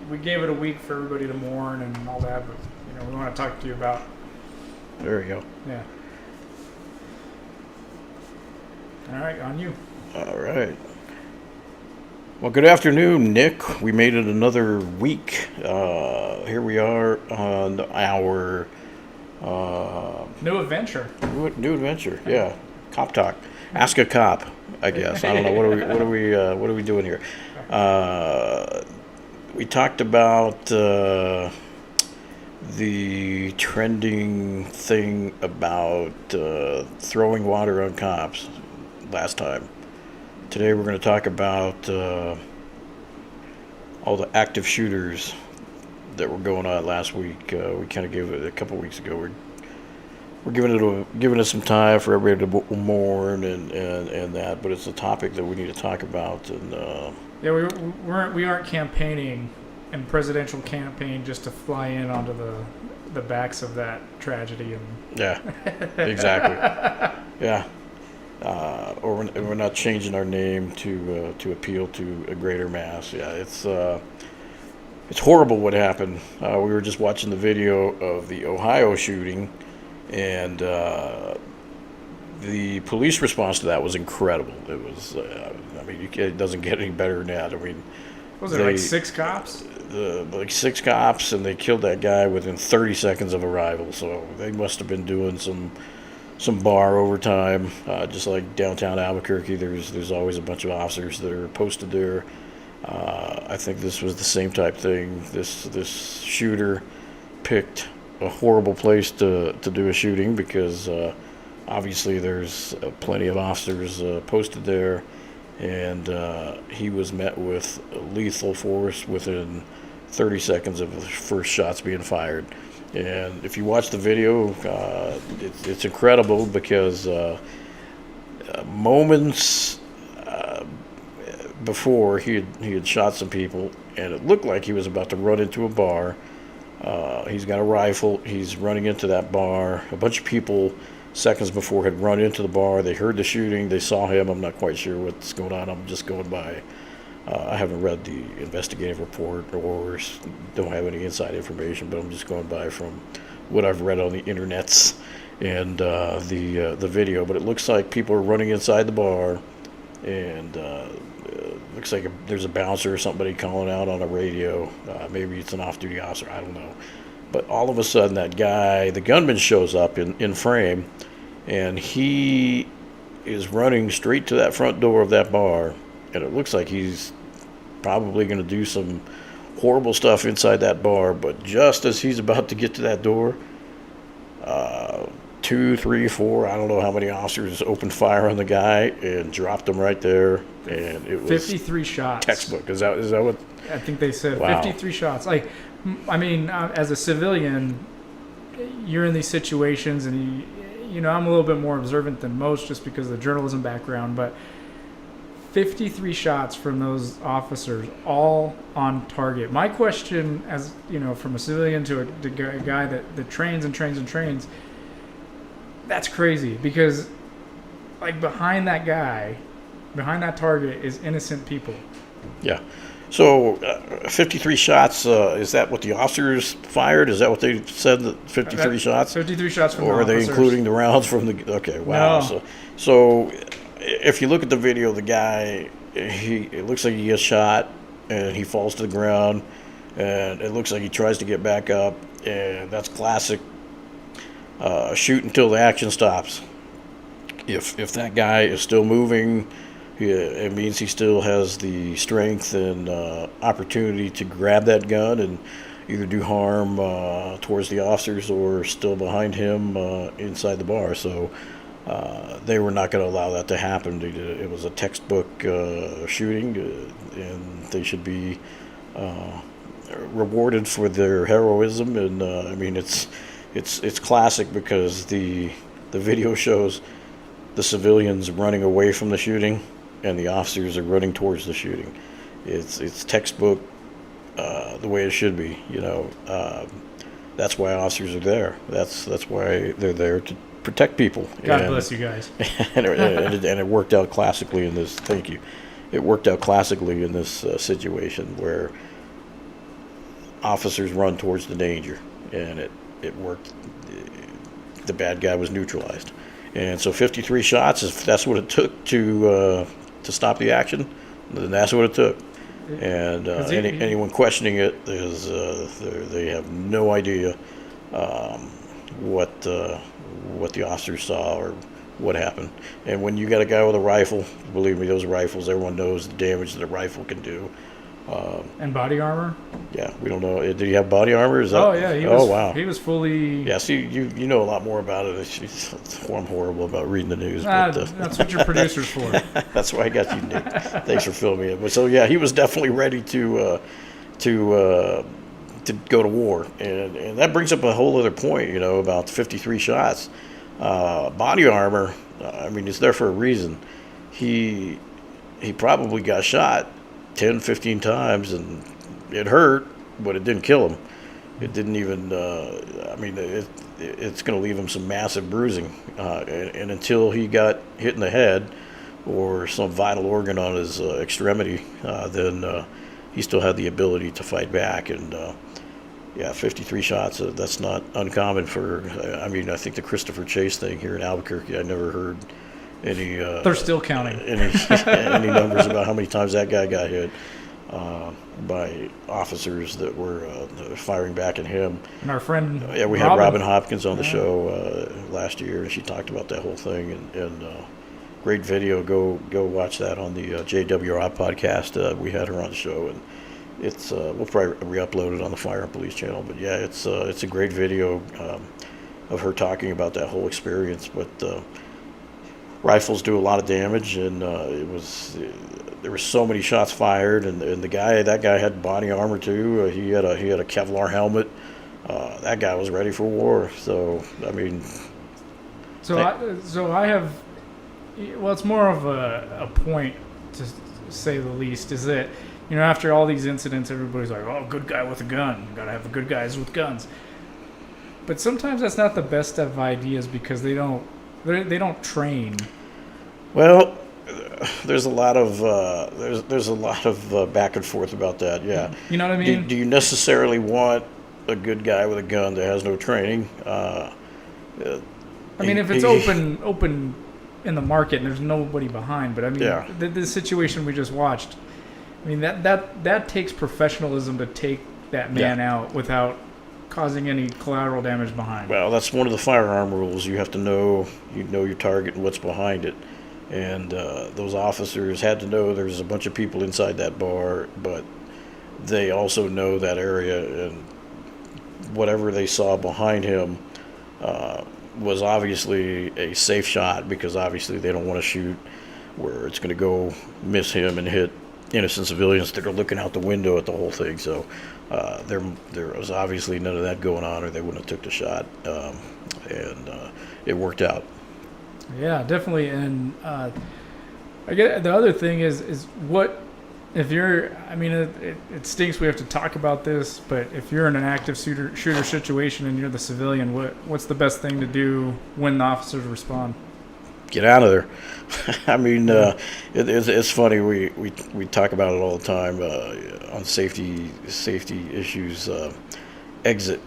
We gave it a week for everybody to mourn and all that, but we want to talk to you about. There you go. Yeah. All right, on you. All right. Well, good afternoon, Nick. We made it another week. Here we are on our New adventure. new adventure. Yeah, cop talk. Ask a cop. I guess I don't know. What are we doing here? We talked about the trending thing about throwing water on cops last time. Today we're going to talk about all the active shooters that were going on last week. We kind of gave it a couple weeks ago. We're giving it some time for everybody to mourn and that, but it's a topic that we need to talk about. And we aren't campaigning and presidential campaign just to fly in onto the backs of that tragedy and yeah, exactly. Yeah. Or we're not changing our name to appeal to a greater mass. Yeah, it's horrible what happened. We were just watching the video of the Ohio shooting, and the police response to that was incredible. It was, it doesn't get any better than that. I mean, was it like 6 cops? Like 6 cops, and they killed that guy within 30 seconds of arrival. So they must have been doing some bar overtime, just like downtown Albuquerque. There's always a bunch of officers that are posted there. I think this was the same type thing. This shooter picked a horrible place to do a shooting because obviously there's plenty of officers posted there, and he was met with lethal force within 30 seconds of the first shots being fired. And if you watch the video, it's incredible because moments before he had shot some people, and it looked like he was about to run into a bar. He's got a rifle. He's running into that bar. A bunch of people seconds before had run into the bar. They heard the shooting. They saw him. I'm not quite sure what's going on. I'm just going by. I haven't read the investigative report or don't have any inside information, but I'm just going by from what I've read on the internets and the video. But it looks like people are running inside the bar, and looks like there's a bouncer or somebody calling out on a radio. Maybe it's an off-duty officer. I don't know. But all of a sudden, that guy, the gunman, shows up in frame, and he is running straight to that front door of that bar. And it looks like he's probably going to do some horrible stuff inside that bar. But just as he's about to get to that door, 2, 3, 4, I don't know how many officers opened fire on the guy and dropped him right there. And it was 53 shots. Textbook. Is that what? I think they said. Wow. 53 shots. Like, I mean, as a civilian, you're in these situations, and I'm a little bit more observant than most just because of the journalism background, but 53 shots from those officers, all on target. My question, as from a civilian to a guy that trains and trains and trains, that's crazy because, like, behind that guy, behind that target is innocent people. Yeah. So 53 shots, is that what the officers fired? Is that what they said, that 53 shots? 53 shots from the officers. Or are they including the rounds from the... Okay, wow. No. So if you look at the video, the guy, it looks like he gets shot, and he falls to the ground, and it looks like he tries to get back up, and that's classic shoot until the action stops. If that guy is still moving, it means he still has the strength and opportunity to grab that gun and either do harm towards the officers or still behind him inside the bar. So they were not going to allow that to happen. It was a textbook shooting, and they should be rewarded for their heroism. And it's classic because the video shows the civilians running away from the shooting, and the officers are running towards the shooting. It's textbook the way it should be. That's why officers are there. That's why they're there to protect people. God bless you guys. and it worked out classically in this. Thank you. It worked out classically in this situation where officers run towards the danger, and it worked. The bad guy was neutralized, and so 53 shots, if that's what it took to stop the action, then that's what it took. And anyone questioning it is they have no idea what the officers saw or what happened. And when you got a guy with a rifle, believe me, those rifles, everyone knows the damage that a rifle can do. And body armor? Yeah, we don't know. Did he have body armor? Is that, oh yeah, he was. Oh wow, he was fully. Yeah, see, you know a lot more about it. I'm horrible about reading the news. That's what your producer's for. That's why I got you, Nick. Thanks for filming it. But so yeah, he was definitely ready to go to war, and that brings up a whole other point, about 53 shots. Body armor. I mean, it's there for a reason. He probably got shot 10, 15 times, and it hurt, but it didn't kill him. It didn't even. It's going to leave him some massive bruising, and until he got hit in the head or some vital organ on his extremity, then he still had the ability to fight back. And 53 shots. That's not uncommon for. I think the Christopher Chase thing here in Albuquerque. I never heard any. They're still counting any numbers about how many times that guy got hit by officers that were firing back at him. And our friend. We had Robin Hopkins on the show last year, and she talked about that whole thing. And great video. Go watch that on the JWR podcast. We had her on the show, and it's we'll probably re-upload it on the Fire and Police channel. But yeah, it's a great video of her talking about that whole experience. But rifles do a lot of damage, and there were so many shots fired, and that guy had body armor too. He had a Kevlar helmet. That guy was ready for war. So I mean, I have. Well, it's more of a point, to say the least, is that, after all these incidents, everybody's like, oh, good guy with a gun. You got to have the good guys with guns. But sometimes that's not the best of ideas, because they don't train. Well, there's a lot of back and forth about that. Yeah. You know what I mean? Do you necessarily want a good guy with a gun that has no training? If it's open in the market and there's nobody behind, but the situation we just watched, that takes professionalism to take that man out without causing any collateral damage behind. Well, that's one of the firearm rules. You have to know your target and what's behind it. And those officers had to know there's a bunch of people inside that bar, but they also know that area, and whatever they saw behind him was obviously a safe shot, because obviously they don't want to shoot where it's going to go miss him and hit innocent civilians that are looking out the window at the whole thing. So there was obviously none of that going on, or they wouldn't have took the shot, and it worked out. Yeah, definitely. And I get the other thing is what if you're. It stinks we have to talk about this, but if you're in an active shooter situation and you're the civilian, what's the best thing to do when the officers respond? Get out of there. It's funny. We talk about it all the time on safety issues. Exit.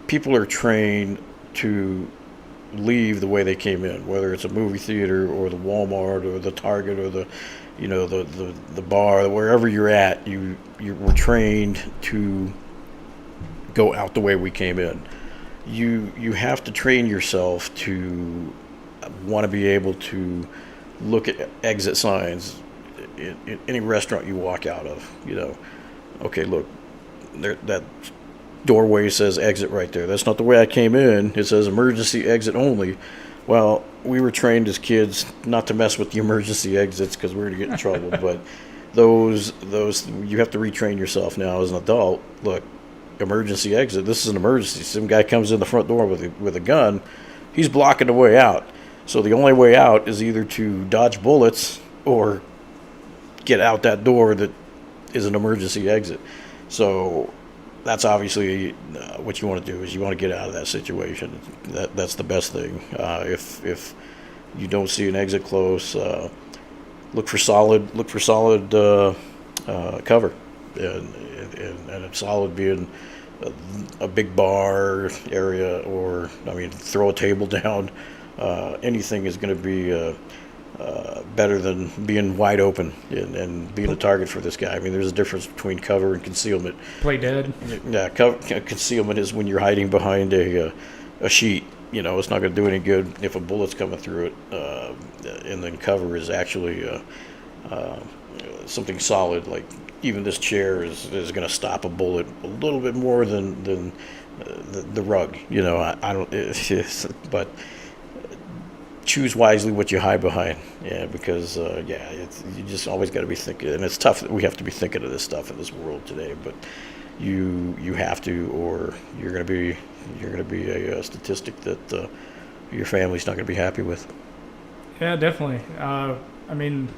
People are trained to leave the way they came in, whether it's a movie theater or the Walmart or the Target or the bar, wherever you're at. You were trained to go out the way we came in. You have to train yourself to want to be able to look at exit signs in any restaurant you walk out of. Okay, look, that doorway says exit right there. That's not the way I came in. It says emergency exit only. Well, we were trained as kids not to mess with the emergency exits because we were going to get in trouble. But those you have to retrain yourself now as an adult. Look, emergency exit. This is an emergency. Some guy comes in the front door with a gun. He's blocking the way out. So the only way out is either to dodge bullets or get out that door that is an emergency exit. So that's obviously what you want to do, is you want to get out of that situation. That's the best thing. If you don't see an exit close, look for solid cover. and it's solid being a big bar area, or I mean, throw a table down. Anything is going to be better than being wide open and being a target for this guy. I mean, there's a difference between cover and concealment. Play dead. Yeah, concealment is when you're hiding behind a sheet. You know, it's not going to do any good if a bullet's coming through it. And then cover is actually something solid. Like even this chair is going to stop a bullet a little bit more than the rug. You know, I don't. But choose wisely what you hide behind. Yeah, because you just always got to be thinking, and it's tough that we have to be thinking of this stuff in this world today. But you have to, or you're going to be a statistic that your family's not going to be happy with. Yeah, definitely. I mean,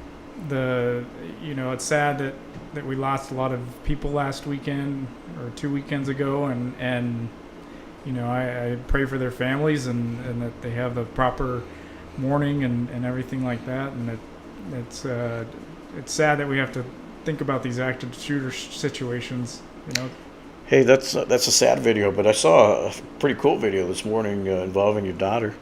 it's sad that we lost a lot of people last weekend or 2 weekends ago, and I pray for their families and that they have the proper mourning and everything like that. And it's sad that we have to think about these active shooter situations. Hey, that's a sad video, but I saw a pretty cool video this morning involving your daughter.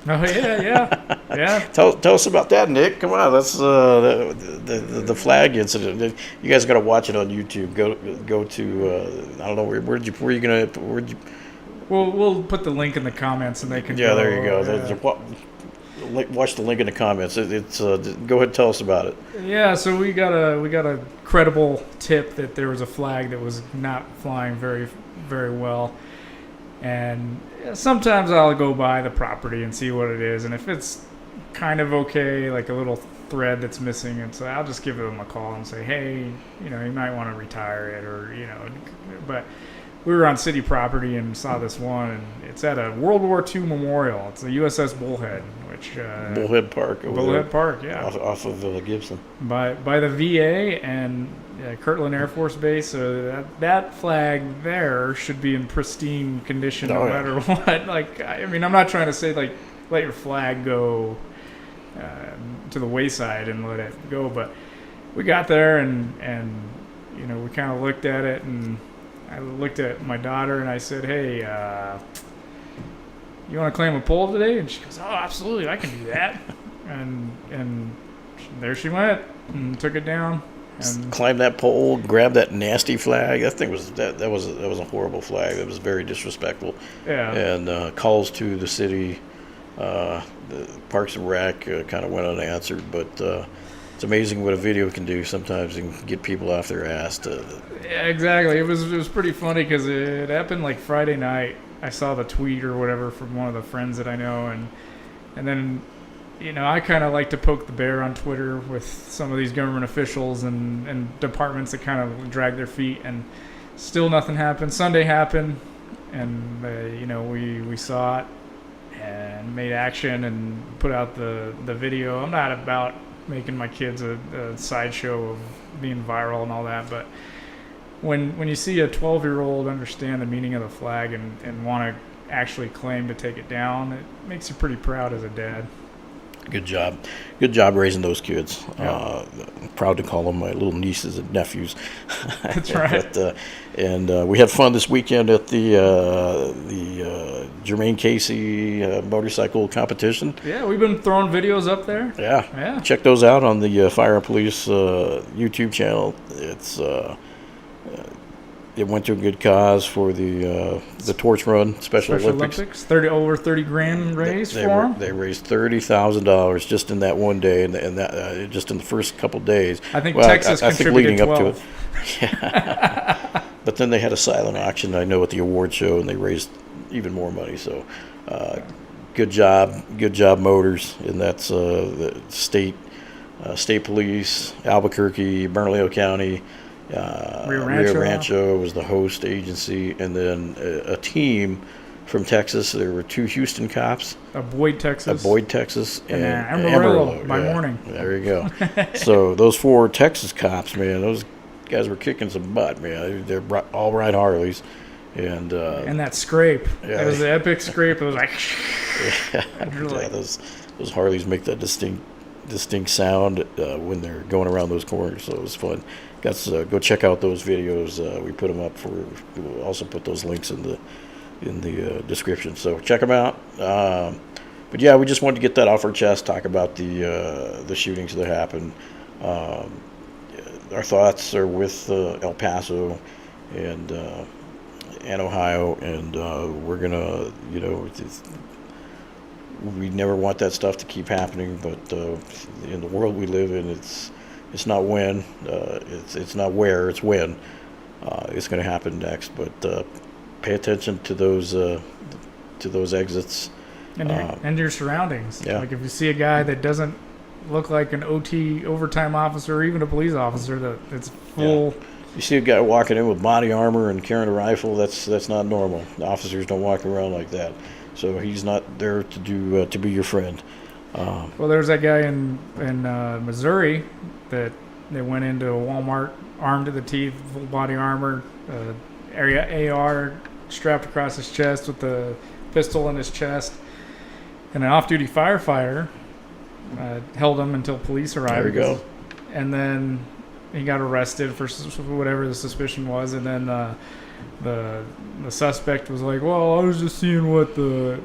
Oh yeah. Tell us about that, Nick. Come on, that's the flag incident. You guys got to watch it on YouTube. Go to I don't know where you gonna. We'll put the link in the comments and they can. Yeah, there you go. Watch the link in the comments. It's go ahead and tell us about it. Yeah, so we got a credible tip that there was a flag that was not flying very, very well, and sometimes I'll go by the property and see what it is, and if it's kind of okay, like a little thread that's missing, and so I'll just give them a call and say, hey, you might want to retire it, or but. We were on city property and saw this one, and it's at a World War II memorial. It's the USS Bullhead, which Bullhead Park. Bullhead Park, yeah, off of Gibson. By the VA and Kirtland Air Force Base. So that flag there should be in pristine condition no matter what. Like, I mean, I'm not trying to say like let your flag go to the wayside and let it go, but we got there and we kind of looked at it, and I looked at my daughter and I said, hey, you want to claim a pole today? And she goes, oh, absolutely, I can do that. and there she went and took it down. And climbed that pole, grabbed that nasty flag. That thing was that was a horrible flag. That was very disrespectful. Yeah. And calls to the city, the Parks and Rec kind of went unanswered, but it's amazing what a video can do sometimes and get people off their ass. Yeah, exactly. It was pretty funny because it happened like Friday night. I saw the tweet or whatever from one of the friends that I know, and then I kind of like to poke the bear on Twitter with some of these government officials and departments that kind of drag their feet, and still nothing happened. Sunday happened, and we saw it and made action and put out the video. I'm not about making my kids a sideshow of being viral and all that, but when you see a 12-year-old understand the meaning of the flag and want to actually claim to take it down, it makes you pretty proud as a dad. Good job raising those kids. Yeah. Proud to call them my little nieces and nephews. That's right. And we had fun this weekend at the Jermaine Casey motorcycle competition. Yeah, we've been throwing videos up there. Yeah. Check those out on the Fire and Police YouTube channel. It went to a good cause for the Torch Run Special Olympics. Over 30 grand raised for them. They raised $30,000 just in that one day, and that just in the first couple days. I think Texas contributed leading 12. up to it. Yeah. But then they had a silent auction, I know, at the award show, and they raised even more money. So, good job, Motors, and that's the state police, Albuquerque, Bernalillo County. Rio Rancho was the host agency, and then a team from Texas. There were 2 Houston cops. Boyd, Texas. And Amarillo by morning. There you go. So those 4 Texas cops, man, those guys were kicking some butt, man. They're all ride Harleys. And that scrape. That was the epic scrape. It was like... those Harleys make that distinct distinct sound when they're going around those corners. So it was fun. Guys, go check out those videos. We put them up we'll also put those links in the description. So check them out. But yeah, we just wanted to get that off our chest. Talk about the shootings that happened. Our thoughts are with El Paso and Ohio, and we're gonna, we never want that stuff to keep happening. But in the world we live in, it's not when, it's not where, it's when it's going to happen next. But pay attention to those exits and your surroundings. Yeah. Like if you see a guy that doesn't look like an OT overtime officer or even a police officer, that it's full. Yeah. You see a guy walking in with body armor and carrying a rifle, that's not normal. The officers don't walk around like that. So he's not there to be your friend. Well, there's that guy in Missouri that they went into a Walmart armed to the teeth, full body armor, area AR strapped across his chest with the pistol in his chest, and an off-duty firefighter held him until police arrived. There you go. And then he got arrested for whatever the suspicion was, and then the suspect was like, "Well, I was just seeing what the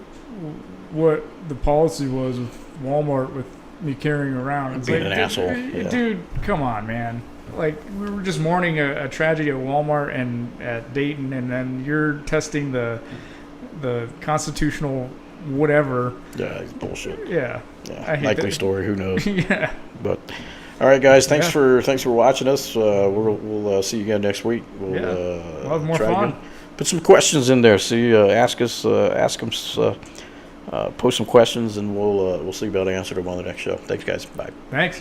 policy was with Walmart with me carrying around." It's being like, an asshole. Yeah. Dude, come on, man. Like, we were just mourning a tragedy at Walmart and at Dayton, and then you're testing the constitutional whatever. Yeah, it's bullshit. Yeah. Yeah, likely story. Who knows? Yeah. But all right, guys. Thanks for watching us. We'll see you again next week. We'll have more try fun. Again. Put some questions in there. See, ask them. Post some questions, and we'll see about answering them on the next show. Thanks, guys. Bye. Thanks.